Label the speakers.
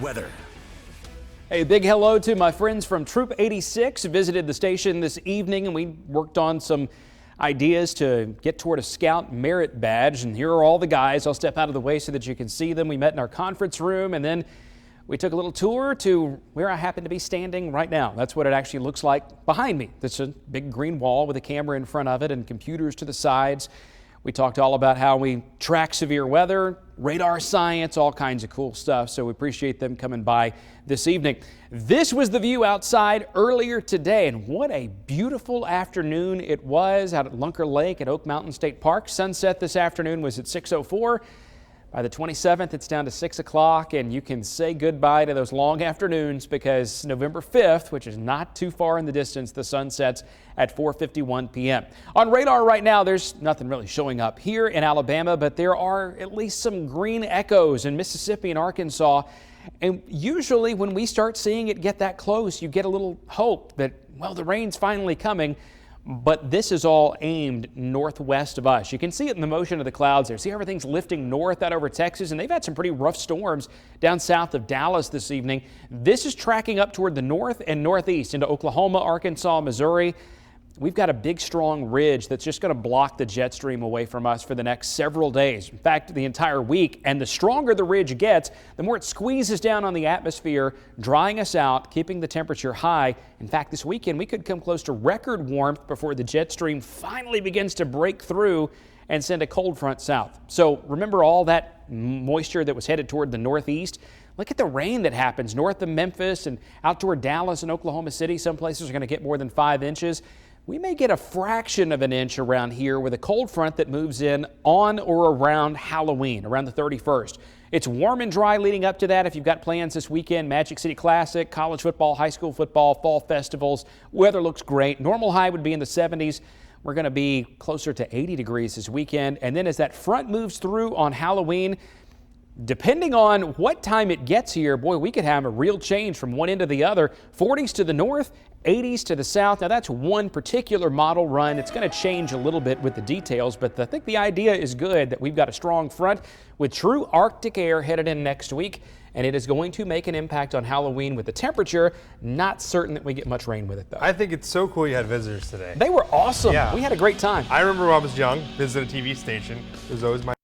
Speaker 1: weather.
Speaker 2: A big hello to my friends from Troop 86 who visited the station this evening, and we worked on some ideas to get toward a Scout Merit Badge. And here are all the guys. I'll step out of the way so that you can see them. We met in our conference room, and then we took a little tour to where I happen to be standing right now. That's what it actually looks like behind me. That's a big green wall with a camera in front of it and computers to the sides. We talked all about how we track severe weather, radar science, all kinds of cool stuff. So we appreciate them coming by this evening. This was the view outside earlier today, and what a beautiful afternoon it was out at Lunker Lake at Oak Mountain State Park. Sunset this afternoon was at 6:04. By the 27th, it's down to 6 o'clock, and you can say goodbye to those long afternoons because November 5th, which is not too far in the distance, the sun sets at 4:51 p.m. On radar right now, there's nothing really showing up here in Alabama, but there are at least some green echoes in Mississippi and Arkansas. And usually when we start seeing it get that close, you get a little hope that, well, the rain's finally coming. But this is all aimed northwest of us. You can see it in the motion of the clouds there. See, everything's lifting north out over Texas, and they've had some pretty rough storms down south of Dallas this evening. This is tracking up toward the north and northeast into Oklahoma, Arkansas, Missouri. We've got a big, strong ridge that's just going to block the jet stream away from us for the next several days. In fact, the entire week. And the stronger the ridge gets, the more it squeezes down on the atmosphere, drying us out, keeping the temperature high. In fact, this weekend, we could come close to record warmth before the jet stream finally begins to break through and send a cold front south. So remember all that moisture that was headed toward the northeast? Look at the rain that happens north of Memphis and out toward Dallas and Oklahoma City. Some places are going to get more than 5 inches. We may get a fraction of an inch around here with a cold front that moves in on or around Halloween, around the 31st. It's warm and dry leading up to that. If you've got plans this weekend, Magic City Classic, college football, high school football, fall festivals, weather looks great. Normal high would be in the 70s. We're going to be closer to 80 degrees this weekend. And then as that front moves through on Halloween, depending on what time it gets here, boy, we could have a real change from one end to the other. 40s to the north, 80s to the south. Now that's one particular model run. It's going to change a little bit with the details, but I think the idea is good that we've got a strong front with true Arctic air headed in next week, and it is going to make an impact on Halloween with the temperature. Not certain that we get much rain with it, though.
Speaker 3: I think it's so cool you had visitors today.
Speaker 2: They were awesome.
Speaker 3: Yeah.
Speaker 2: We had a great time.
Speaker 3: I remember when I was young, visiting a TV station. It was always my